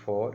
4।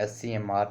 SCMR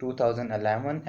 2011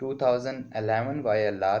2011 YLR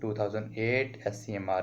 2008 SCMR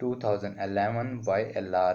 2011 YLR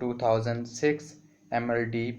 2006 MLD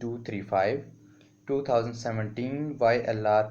235, 2017 YLR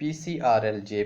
PCRLJ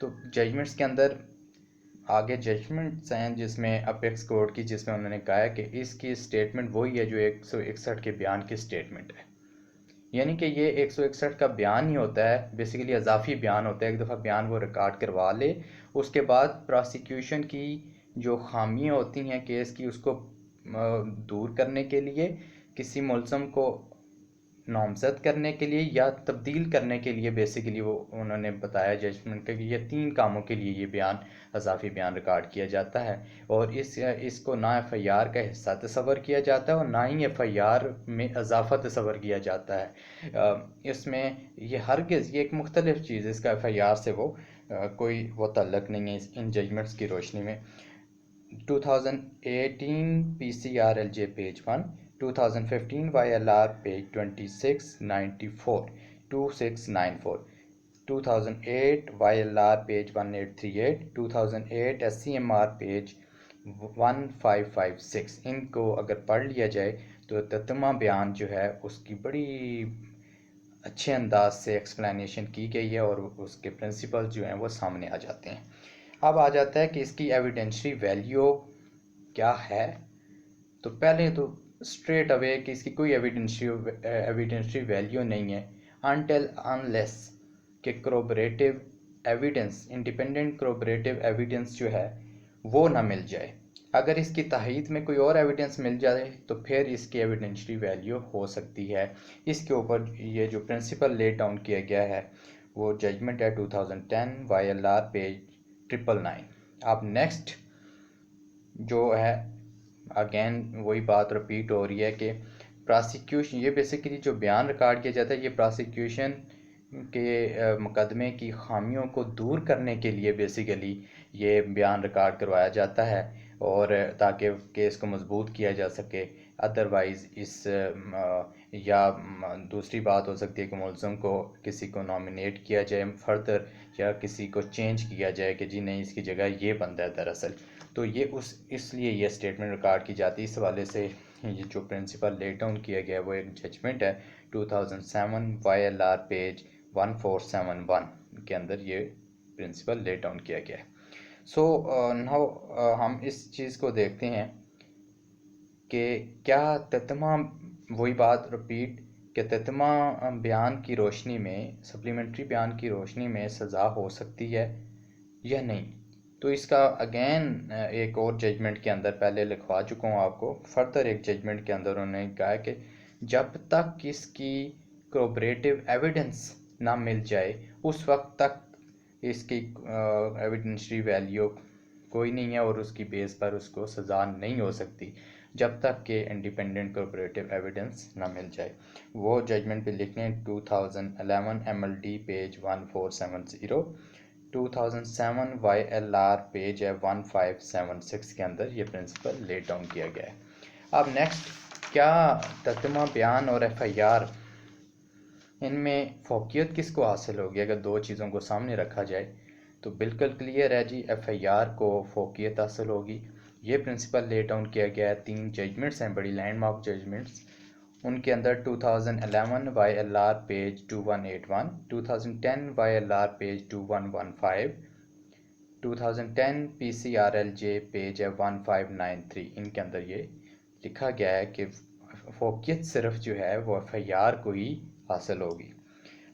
تو judgements کے اندر آگے ججمنٹس ہیں جس میں اپیکس کورٹ کی، جس میں انہوں نے کہا ہے کہ اس کی اسٹیٹمنٹ وہی ہے جو 161 کے بیان کی اسٹیٹمنٹ ہے، یعنی کہ یہ 161 کا بیان ہی ہوتا ہے، بیسیکلی اضافی بیان ہوتا ہے. ایک دفعہ بیان وہ ریکارڈ کروا لے، اس کے بعد پراسیکیوشن کی جو خامیاں ہوتی ہیں کیس کی، اس کو دور کرنے کے لیے، کسی ملزم کو نامزد کرنے کے لیے یا تبدیل کرنے کے لیے، بیسیکلی وہ انہوں نے بتایا ججمنٹ کہ یہ 3 کاموں کے لیے یہ بیان، اضافی بیان ریکارڈ کیا جاتا ہے. اور اس کو نہ ایف آئی آر کا حصہ تصور کیا جاتا ہے اور نہ ہی ایف آئی آر میں اضافہ تصور کیا جاتا ہے. اس میں یہ ہرگز، یہ ایک مختلف چیز، اس کا ایف آئی آر سے کوئی وہ تعلق نہیں ہے ان ججمنٹس کی روشنی میں. 2018 P C R L J page 1، 2015 Y L R page 2694 2694، 2008 Y L R page 1838، 2008 S C M R page 1556. ان کو اگر پڑھ لیا جائے تو تتمہ بیان جو ہے اس کی بڑی اچھے انداز سے ایکسپلینیشن کی گئی ہے اور اس کے پرنسپل جو ہیں وہ سامنے آ جاتے ہیں. اب آ جاتا ہے کہ اس کی ایویڈنشری ویلیو کیا ہے. تو پہلے تو اسٹریٹ اوے کہ اس کی کوئی ایویڈنشری ویلیو نہیں ہے انٹل انلیس کہ کروبریٹیو ایویڈنس، انڈیپینڈنٹ کروبریٹیو ایویڈنس جو ہے وہ نہ مل جائے. اگر اس کی تائید میں کوئی اور ایویڈنس مل جائے تو پھر اس کی ایویڈنشری ویلیو ہو سکتی ہے. اس کے اوپر یہ جو پرنسپل لے ڈاؤن کیا گیا ہے وہ ججمنٹ ہے 2010 وائی ایل آر پیج 999. اب نیکسٹ جو ہے، اگین وہی بات رپیٹ ہو رہی ہے کہ پراسیکیوشن، یہ بیسیکلی جو بیان ریکارڈ کیا جاتا ہے یہ پراسیکیوشن کے مقدمے کی خامیوں کو دور کرنے کے لیے بیسیکلی یہ بیان ریکارڈ کروایا جاتا ہے، اور تاکہ کیس کو مضبوط کیا جا سکے. ادروائز یا دوسری بات ہو سکتی ہے کہ ملزم کو کسی کو نامینیٹ کیا جائے فردر، یا کسی کو چینج کیا جائے کہ جی نہیں اس کی جگہ یہ بندہ ہے دراصل. تو یہ اس لیے یہ اسٹیٹمنٹ ریکارڈ کی جاتی ہے. اس حوالے سے یہ جو پرنسپل لے ڈاؤن کیا گیا ہے وہ ایک ججمنٹ ہے 2007 وائی ایل آر پیج 1471 کے اندر یہ پرنسپل لے ڈاؤن کیا گیا ہے. سو ناؤ ہم اس چیز کو دیکھتے ہیں کہ کیا تتمہ، وہی بات رپیٹ کہ تتمہ بیان کی روشنی میں، سپلیمنٹری بیان کی روشنی میں سزا ہو سکتی ہے یا نہیں. تو اس کا اگین ایک اور ججمنٹ کے اندر پہلے لکھوا چکا ہوں آپ کو، فردر ایک ججمنٹ کے اندر انہوں نے کہا کہ جب تک اس کی کروبریٹیو ایویڈنس نہ مل جائے اس وقت تک اس کی ایویڈنشری ویلیو کوئی نہیں ہے اور اس کی بیس پر اس کو سزا نہیں ہو سکتی جب تک کہ انڈیپینڈنٹ کروبریٹیو ایویڈنس نہ مل جائے. وہ ججمنٹ بھی لکھنے 2011 M L D page 1470، 2007 Y L R page ہے 1576 کے اندر یہ پرنسپل لے ڈاؤن کیا گیا ہے. اب نیکسٹ، کیا تتمہ بیان اور ایف آئی آر ان میں فوقیت کس کو حاصل ہوگی؟ اگر دو چیزوں کو سامنے رکھا جائے تو بالکل کلیئر ہے جی، ایف آئی آر کو فوقیت حاصل ہوگی. یہ پرنسپل لے ڈاؤن کیا گیا ہے، 3 ججمنٹس ہیں بڑی لینڈ مارک ججمنٹس. ان کے اندر 2011 Y L R page 2181، 2010 Y L R page 2115، 2010 P C R L J page ہے 1593. ان کے اندر یہ لکھا گیا ہے کہ فوقیت صرف جو ہے وہ ایف آئی آر کو ہی حاصل ہوگی.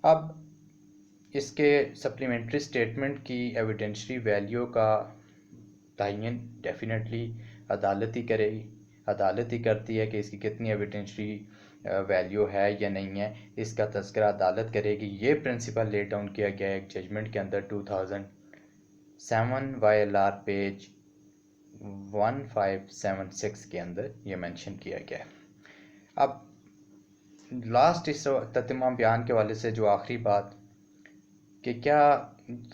اب اس کے سپلیمنٹری سٹیٹمنٹ کی ایویڈنشری ویلیو کا تعین ڈیفینیٹلی عدالت ہی کرے گی. عدالت ہی کرتی ہے کہ اس کی کتنی ایویڈنشری ویلیو ہے یا نہیں ہے، اس کا تذکرہ عدالت کرے گی. یہ پرنسپل لے ڈاؤن کیا گیا ہے ایک ججمنٹ کے اندر 2007 وائی ایل آر پیج 1576 کے اندر یہ مینشن کیا گیا ہے. اب لاسٹ اس تتمہ بیان کے حوالے سے جو آخری بات کہ کیا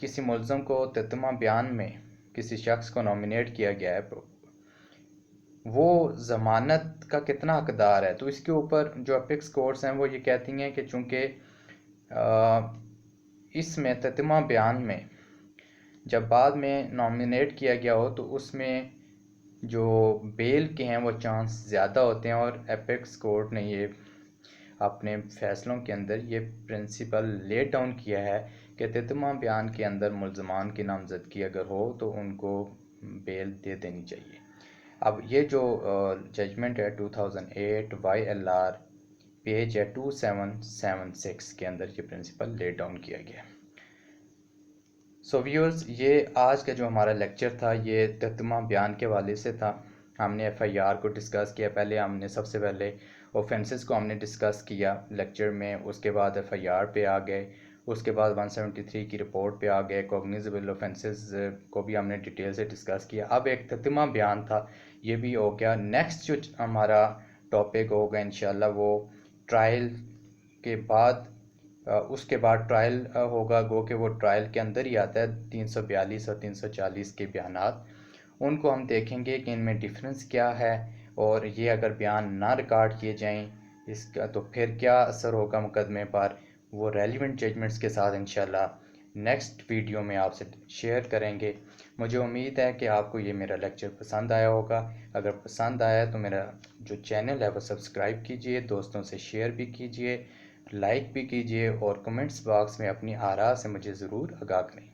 کسی ملزم کو تتمہ بیان میں کسی شخص کو نامینیٹ کیا گیا ہے، وہ ضمانت کا کتنا حقدار ہے. تو اس کے اوپر جو اپیکس کورٹس ہیں وہ یہ کہتی ہیں کہ چونکہ اس میں تتمہ بیان میں جب بعد میں نامینیٹ کیا گیا ہو تو اس میں جو بیل کے ہیں وہ چانس زیادہ ہوتے ہیں، اور اپیکس کورٹ نے یہ اپنے فیصلوں کے اندر یہ پرنسپل لے ڈاؤن کیا ہے کہ تتمہ بیان کے اندر ملزمان کی نامزدگی اگر ہو تو ان کو بیل دے دینی چاہیے۔ اب یہ جو ججمنٹ ہے 2008 YLR پیج ہے 2776 کے اندر یہ پرنسپل لے ڈاؤن کیا گیا۔ سو ویورز، یہ آج کا جو ہمارا لیکچر تھا یہ تتمہ بیان کے والے سے تھا۔ ہم نے FIR کو ڈسکس کیا، پہلے ہم نے سب سے پہلے اوفینسز کو ہم نے ڈسکس کیا لیکچر میں، اس کے بعد FIR پہ آ گئے، اس کے بعد 173 کی رپورٹ پہ آ گئے، کوگنیزیبل اوفینسز کو بھی ہم نے ڈیٹیل سے ڈسکس کیا۔ اب ایک تتمہ بیان تھا، یہ بھی ہو گیا۔ نیکسٹ جو ہمارا ٹاپک ہوگا انشاءاللہ وہ ٹرائل کے بعد، اس کے بعد ٹرائل ہوگا، گو کہ وہ ٹرائل کے اندر ہی آتا ہے 342 اور 340 کے بیانات۔ ان کو ہم دیکھیں گے کہ ان میں ڈیفرنس کیا ہے، اور یہ اگر بیان نہ ریکارڈ کیے جائیں اس کا تو پھر کیا اثر ہوگا مقدمے پر، وہ ریلیونٹ ججمنٹس کے ساتھ انشاءاللہ نیکسٹ ویڈیو میں آپ سے شیئر کریں گے۔ مجھے امید ہے کہ آپ کو یہ میرا لیکچر پسند آیا ہوگا۔ اگر پسند آیا تو میرا جو چینل ہے وہ سبسکرائب کیجئے، دوستوں سے شیئر بھی کیجئے، لائک بھی کیجئے، اور کمنٹس باکس میں اپنی آراء سے مجھے ضرور آگاہ کریں۔